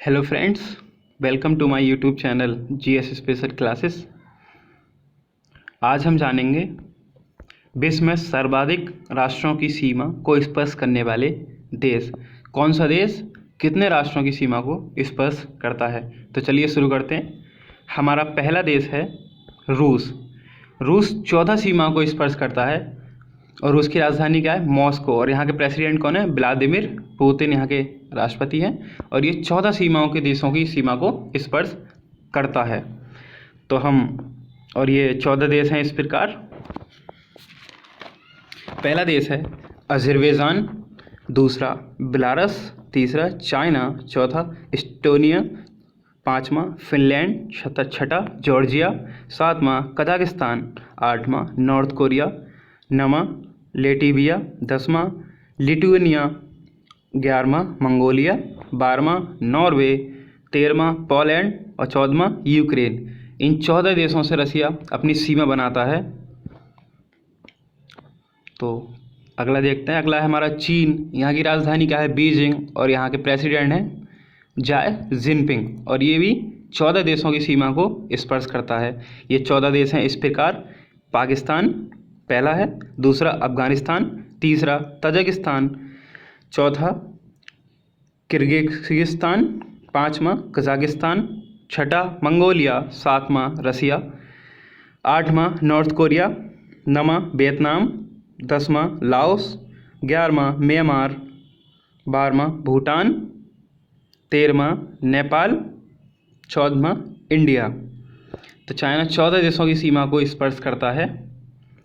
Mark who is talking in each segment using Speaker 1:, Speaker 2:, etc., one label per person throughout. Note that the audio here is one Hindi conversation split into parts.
Speaker 1: Hello friends, welcome to my YouTube channel GS special classes. आज हम जानेंगे विश्व में सर्वाधिक राष्ट्रों की सीमा को स्पर्श करने वाले देश। कौन सा देश कितने राष्ट्रों की सीमा को स्पर्श करता है? तो चलिए शुरू करते हैं। हमारा पहला देश है रूस। रूस 14 सीमाओं को स्पर्श करता है और उसकी राजधानी क्या है? मॉस्को। और यहाँ के प्रेसिडेंट कौन है? व्लादिमीर पुतिन यहाँ के राष्ट्रपति हैं। और ये 14 सीमाओं के देशों की सीमा को स्पर्श करता है। तो और ये 14 देश हैं इस प्रकार। पहला देश है अज़रबैजान, दूसरा बेलारूस, तीसरा चाइना, चौथा एस्टोनिया, पाँचवा फिनलैंड, छठा जॉर्जिया, सातवां कजाकिस्तान, आठवां नॉर्थ कोरिया, नौवां लेटिविया, 10वां लिटुआनिया, 11वां मंगोलिया, 12वां नॉर्वे, 13वां पोलैंड और 14वां यूक्रेन। इन 14 देशों से रसिया अपनी सीमा बनाता है। तो अगला देखते हैं। अगला है हमारा चीन। यहाँ की राजधानी क्या है? बीजिंग। और यहाँ के प्रेसिडेंट हैं जाय जिनपिंग। और ये भी 14 देशों की सीमा को स्पर्श करता है। ये 14 देश हैं इस प्रकार। पाकिस्तान पहला है, दूसरा अफगानिस्तान, तीसरा तजाकिस्तान, चौथा किर्गिस्तान, पाँचवां कजाकिस्तान, छठा मंगोलिया, सातवां रसिया, आठवां नॉर्थ कोरिया, नौवां वियतनाम, 10वां लाओस, 11वां म्यांमार, 12वां भूटान, 13वां नेपाल, 14वां इंडिया। तो चाइना 14 देशों की सीमा को स्पर्श करता है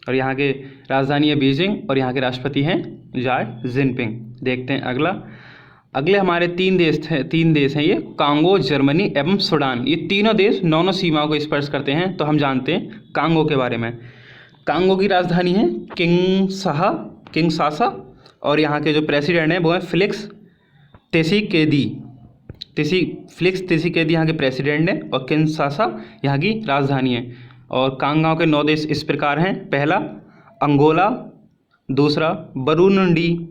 Speaker 1: और यहाँ के राजधानी है बीजिंग और यहाँ के राष्ट्रपति हैं जाय जिनपिंग। देखते हैं अगला। अगले हमारे तीन देश हैं ये कांगो, जर्मनी एवं सूडान। ये तीनों देश 9 सीमाओं को स्पर्श करते हैं। तो हम जानते हैं कांगो के बारे में। कांगो की राजधानी है किंगसासा और यहाँ के जो प्रेसिडेंट हैं वो हैं फेलिक्स त्सिसेकेदी यहाँ के प्रेसिडेंट हैं और किंगसासा यहाँ की राजधानी है। और कांगो के 9 देश इस प्रकार हैं। पहला अंगोला, दूसरा बुरुंडी,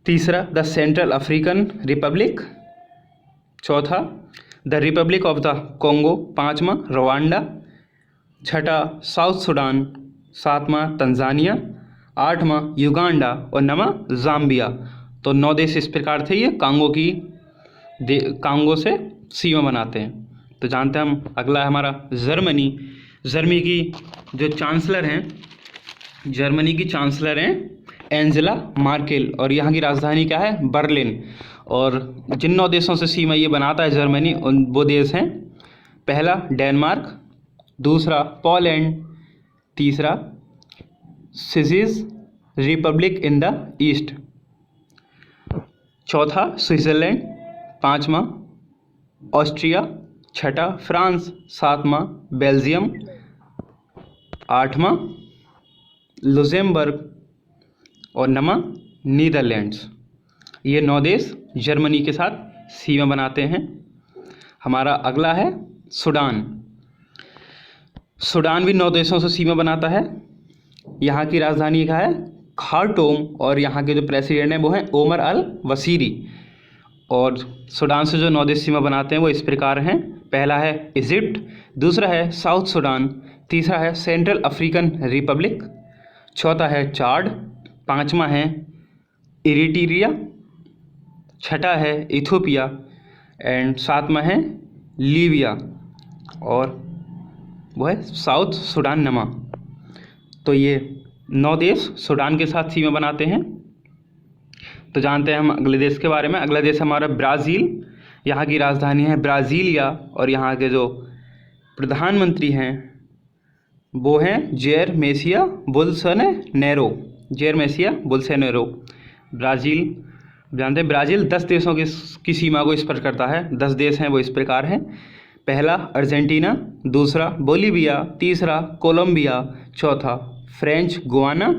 Speaker 1: तीसरा द सेंट्रल अफ्रीकन रिपब्लिक, चौथा the Republic of the Congo, पाँचवां रवांडा, छठा साउथ सूडान, सातवां तंजानिया, आठवां युगांडा और 9वां जाम्बिया। तो 9 देश इस प्रकार थे। ये कांगो से सीमा बनाते हैं। तो जानते हैं हम। अगला है हमारा जर्मनी। जर्मनी की जो चांसलर हैं एंजेला मार्केल और यहाँ की राजधानी क्या है? बर्लिन। और जिन 9 देशों से सीमा ये बनाता है जर्मनी, वो देश हैं पहला डेनमार्क, दूसरा पोलैंड, तीसरा Swiss Republic in the east, चौथा स्विट्ज़रलैंड, पाँचवां ऑस्ट्रिया, छठा फ्रांस, सातवां बेल्जियम, आठवां लुक्सेमबर्ग और 9वां नीदरलैंड्स। ये 9 देश जर्मनी के साथ सीमा बनाते हैं। हमारा अगला है सूडान। सूडान भी 9 देशों से सीमा बनाता है। यहाँ की राजधानी क्या है? खार्टूम और यहाँ के जो प्रेसिडेंट हैं वो हैं ओमर अल बशीरी। और सूडान से जो 9 देश सीमा बनाते हैं वो इस प्रकार हैं। पहला है इजिप्ट, दूसरा है साउथ सूडान, तीसरा है सेंट्रल अफ्रीकन रिपब्लिक, चौथा है चाड, पाँचवां है इरिट्रिया, छठा है इथियोपिया एंड सातवां है लीबिया और वो है साउथ सूडान नमा। तो ये 9 देश सूडान के साथ सीमा बनाते हैं। तो जानते हैं हम अगले देश के बारे में। अगला देश हमारा ब्राज़ील। यहाँ की राजधानी है ब्राज़ीलिया और यहाँ के जो प्रधानमंत्री हैं वो हैं जेर मेसिया बोल्सोनारो। ब्राज़ील जानते हैं। ब्राज़ील 10 देशों की सीमा को स्पर्श करता है। 10 देश हैं वो इस प्रकार हैं। पहला अर्जेंटीना, दूसरा बोलीविया, तीसरा कोलंबिया, चौथा फ्रेंच गुयाना,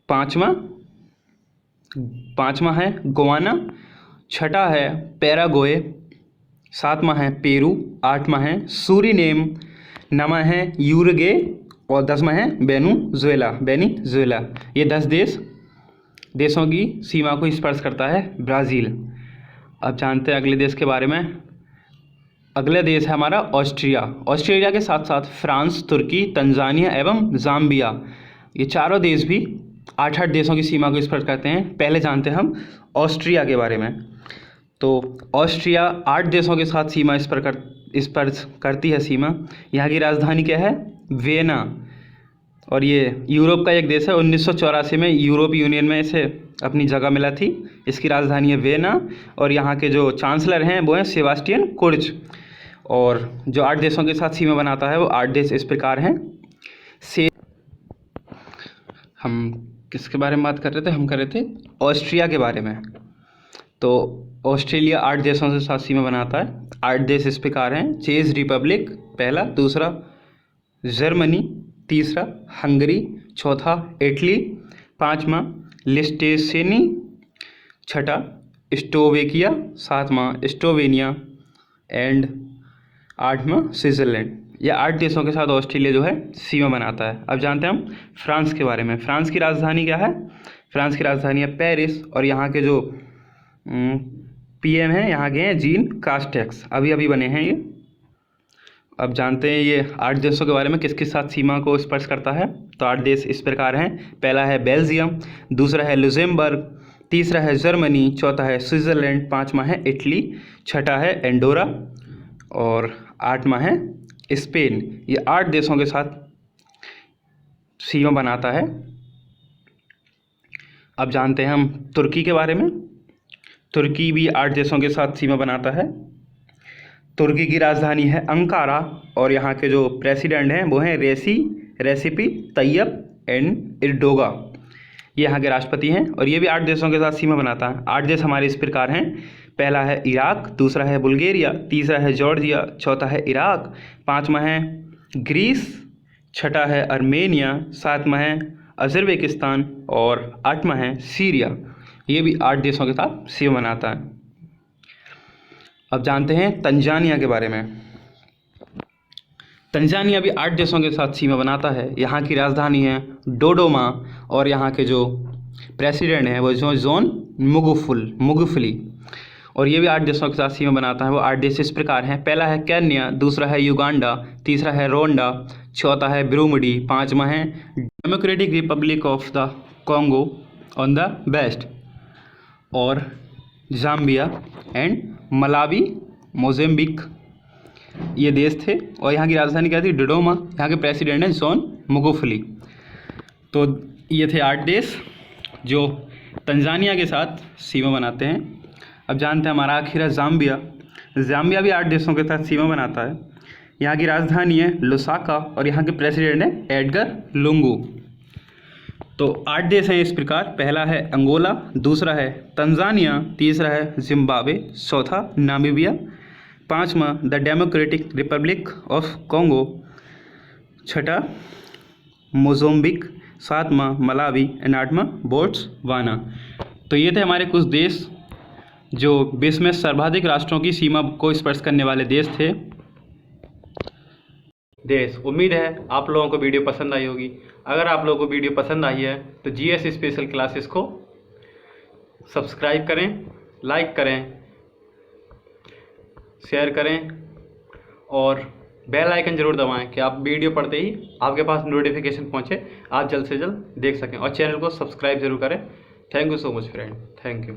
Speaker 1: पाँचवा है गुयाना, छठा है पैराग्वे, सातवां है पेरू, आठवां है सूरीनेम, 9वां है यूरुग्वे और 10वां है वेनेजुएला। ये 10 देश देशों की सीमा को स्पर्श करता है? ब्राज़ील। अब जानते हैं अगले देश के बारे में। अगला देश है हमारा ऑस्ट्रिया। ऑस्ट्रेलिया के साथ साथ फ्रांस, तुर्की, तंजानिया एवं ज़ाम्बिया, ये चारों देश भी 8-8 देशों की सीमा को स्पर्श करते हैं। पहले जानते हैं हम ऑस्ट्रिया के बारे में। तो ऑस्ट्रिया 8 देशों के साथ सीमा स्पर्श करती है सीमा। यहाँ की राजधानी क्या है? वियना। और ये यूरोप का एक देश है। 1984 में यूरोप यूनियन में इसे अपनी जगह मिला थी। इसकी राजधानी है वियना और यहाँ के जो चांसलर हैं वो हैं सेबास्टियन कुर्ज। और जो 8 देशों के साथ सीमा बनाता है वो 8 देश इस प्रकार हैं। हम किसके बारे में बात कर रहे थे? हम कर रहे थे ऑस्ट्रिया के बारे में। तो ऑस्ट्रेलिया 8 देशों से साथ सीमा बनाता है। 8 देश इस प्रकार हैं: चेक रिपब्लिक पहला, दूसरा जर्मनी, तीसरा हंगरी, चौथा इटली, पाँचवा लिस्टेशिनी, छठा स्लोवेकिया, सातवां स्लोवेनिया एंड 8वां स्विट्ज़रलैंड। ये 8 देशों के साथ ऑस्ट्रेलिया जो है सीमा बनाता है। अब जानते हैं हम फ्रांस के बारे में। फ्रांस की राजधानी क्या है? फ्रांस की राजधानी है पेरिस और यहाँ के जो पीएम हैं यहाँ के हैं जीन कास्टेक्स, अभी अभी बने हैं ये। अब जानते हैं ये 8 देशों के बारे में किसके साथ सीमा को स्पर्श करता है। तो 8 देश इस प्रकार हैं: पहला है बेल्जियम, दूसरा है लुक्सेमबर्ग, तीसरा है जर्मनी, चौथा है स्विट्ज़रलैंड, पाँचवा है इटली, छठा है एंडोरा और 8वां है स्पेन। ये 8 देशों के साथ सीमा बनाता है। अब जानते हैं हम तुर्की के बारे में। तुर्की भी 8 देशों के साथ सीमा बनाता है। तुर्की की राजधानी है अंकारा और यहाँ के जो प्रेसिडेंट हैं वो हैं रेसिपी तैयब एर्दोगान। ये यहाँ के राष्ट्रपति हैं और ये भी 8 देशों के साथ सीमा बनाता है। 8 देश हमारे इस प्रकार हैं: पहला है इराक, दूसरा है बुल्गारिया, तीसरा है जॉर्जिया, चौथा है इराक, पाँचवा है ग्रीस, छठा है अर्मेनिया, सातवां है अज़रबैकिस्तान और 8वां है सीरिया। ये भी 8 देशों के साथ सीमा बनाता है। अब जानते हैं तंजानिया के बारे में। तंजानिया भी 8 देशों के साथ सीमा बनाता है। यहाँ की राजधानी है डोडोमा और यहाँ के जो प्रेसिडेंट हैं वो जॉन मुगुफली और ये भी 8 देशों के साथ सीमा बनाता है। वो 8 देश इस प्रकार हैं: पहला है केन्या, दूसरा है युगांडा, तीसरा है रोंडा, चौथा है ब्रूमडी, पाँचवां है Democratic Republic of the Congo on the west और ज़ाम्बिया एंड मलावी, मोज़ेम्बिक ये देश थे। और यहाँ की राजधानी क्या थी? डोडोमा। यहाँ के प्रेसिडेंट हैं जॉन मुगुफली। तो ये थे 8 देश जो तंजानिया के साथ सीमा बनाते हैं। अब जानते हैं हमारा आखिर है ज़ाम्बिया। ज़ाम्बिया भी 8 देशों के साथ सीमा बनाता है। यहाँ की राजधानी है लुसाका और यहाँ के प्रेसिडेंट हैं एडगर लुंगू। तो 8 देश हैं इस प्रकार: पहला है अंगोला, दूसरा है तंजानिया, तीसरा है जिम्बाब्वे, चौथा नामीबिया, पाँचवां the Democratic Republic of Congo, छठा मोज़ोम्बिक, सातवां मलावी एंड 8वां बोट्सवाना। तो ये थे हमारे कुछ देश जो विश्व में सर्वाधिक राष्ट्रों की सीमा को स्पर्श करने वाले देश थे। उम्मीद है आप लोगों को वीडियो पसंद आई होगी। अगर आप लोगों को वीडियो पसंद आई है तो जीएस स्पेशल क्लासेस को सब्सक्राइब करें, लाइक करें, शेयर करें और बेल आइकन जरूर दबाएं कि आप वीडियो पढ़ते ही आपके पास नोटिफिकेशन पहुंचे, आप जल्द से जल्द देख सकें और चैनल को सब्सक्राइब जरूर करें। Thank you so much friend, thank you.